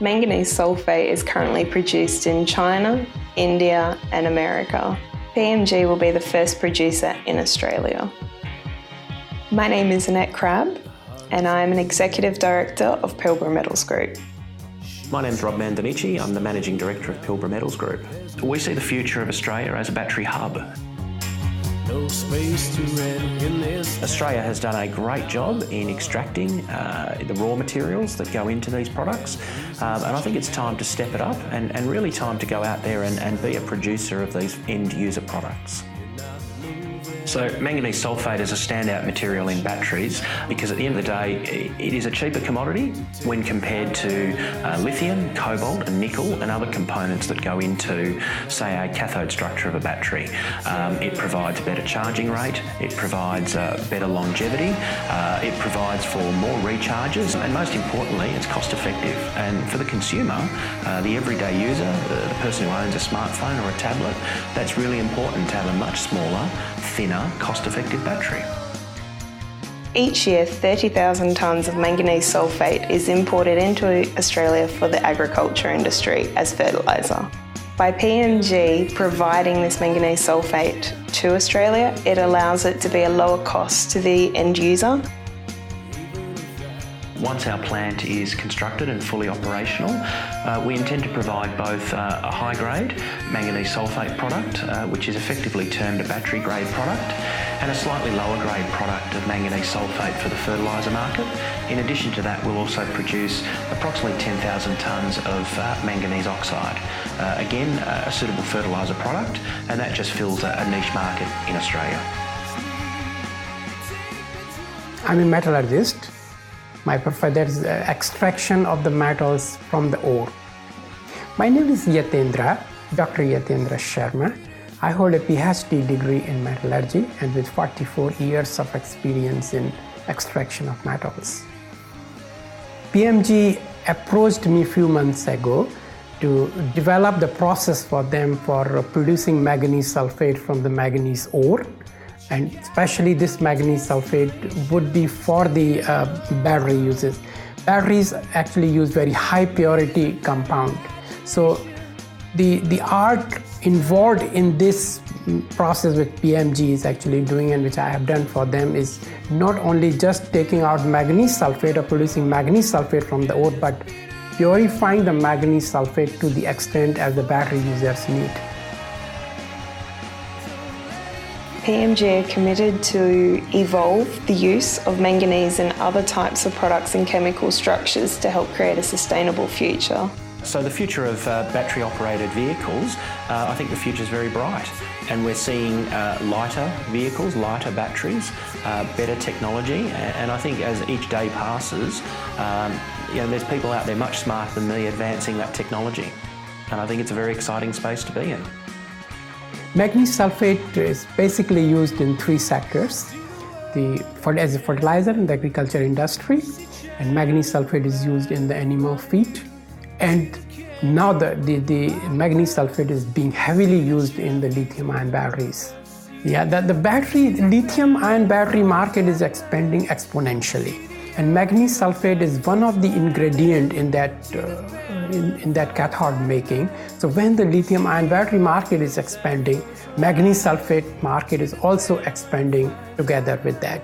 Manganese sulphate is currently produced in China, India and America. PMG will be the first producer in Australia. My name is Annette Crabb and I am an Executive Director of Pilbara Metals Group. My name's Rob Mandanici, I'm the Managing Director of Pilbara Metals Group. We see the future of Australia as a battery hub. No space to rent in this. Australia has done a great job in extracting the raw materials that go into these products, and I think it's time to step it up and really time to go out there and be a producer of these end user products. So manganese sulphate is a standout material in batteries because at the end of the day it is a cheaper commodity when compared to lithium, cobalt and nickel and other components that go into, say, a cathode structure of a battery. It provides a better charging rate, it provides better longevity, it provides for more recharges, and most importantly it's cost effective. And for the consumer, the everyday user, the person who owns a smartphone or a tablet, that's really important to have a much smaller, thinner, cost-effective battery. Each year, 30,000 tonnes of manganese sulphate is imported into Australia for the agriculture industry as fertiliser. By PMG providing this manganese sulphate to Australia, it allows it to be a lower cost to the end user. Once our plant is constructed and fully operational, we intend to provide both a high-grade manganese sulphate product, which is effectively termed a battery-grade product, and a slightly lower-grade product of manganese sulphate for the fertiliser market. In addition to that, we'll also produce approximately 10,000 tonnes of manganese oxide. Again, a suitable fertiliser product, and that just fills a niche market in Australia. I'm a metallurgist. My preferred is extraction of the metals from the ore. My name is Yatendra, Dr. Yatendra Sharma. I hold a PhD degree in metallurgy and with 44 years of experience in extraction of metals. PMG approached me a few months ago to develop the process for them for producing manganese sulphate from the manganese ore. And especially this manganese sulphate would be for the battery uses. Batteries actually use very high purity compound. So the art involved in this process with PMG is actually doing, and which I have done for them, is not only just taking out manganese sulphate or producing manganese sulphate from the ore, but purifying the manganese sulphate to the extent as the battery users need. PMG are committed to evolve the use of manganese and other types of products and chemical structures to help create a sustainable future. So the future of battery-operated vehicles, I think the future is very bright, and we're seeing lighter vehicles, lighter batteries, better technology, and I think as each day passes, there's people out there much smarter than me advancing that technology, and I think it's a very exciting space to be in. Manganese sulphate is basically used in three sectors. As a fertilizer in the agriculture industry, and manganese sulphate is used in the animal feed. And now the manganese sulphate is being heavily used in the lithium-ion batteries. Yeah, the lithium-ion battery market is expanding exponentially. And manganese sulphate is one of the ingredients in that cathode making. So when the lithium-ion battery market is expanding, manganese sulphate market is also expanding together with that.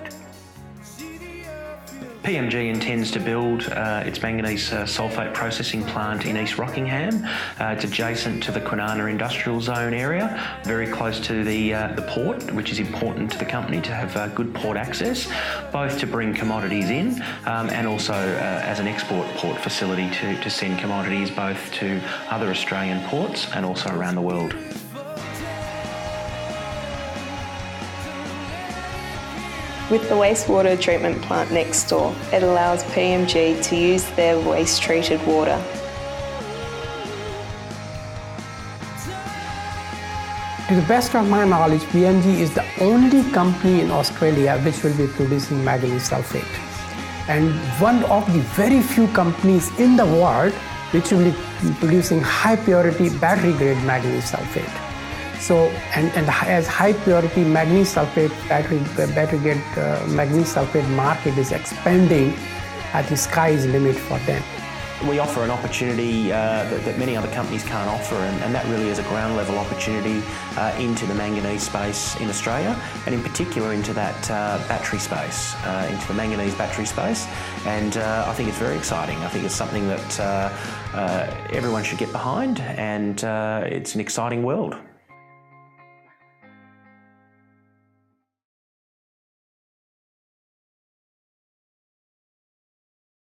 PMG intends to build its manganese sulphate processing plant in East Rockingham. It's adjacent to the Kwinana Industrial Zone area, very close to the port, which is important to the company to have good port access, both to bring commodities in and also as an export port facility to send commodities both to other Australian ports and also around the world. With the wastewater treatment plant next door, it allows PMG to use their waste-treated water. To the best of my knowledge, PMG is the only company in Australia which will be producing manganese sulphate, and one of the very few companies in the world which will be producing high-purity battery-grade manganese sulphate. So, and as high purity manganese sulphate, battery grade manganese sulphate market is expanding, I think sky is the limit for them. we offer an opportunity that many other companies can't offer, and that really is a ground level opportunity into the manganese space in Australia, and in particular into that battery space, into the manganese battery space. And I think it's very exciting. I think it's something that everyone should get behind, and it's an exciting world.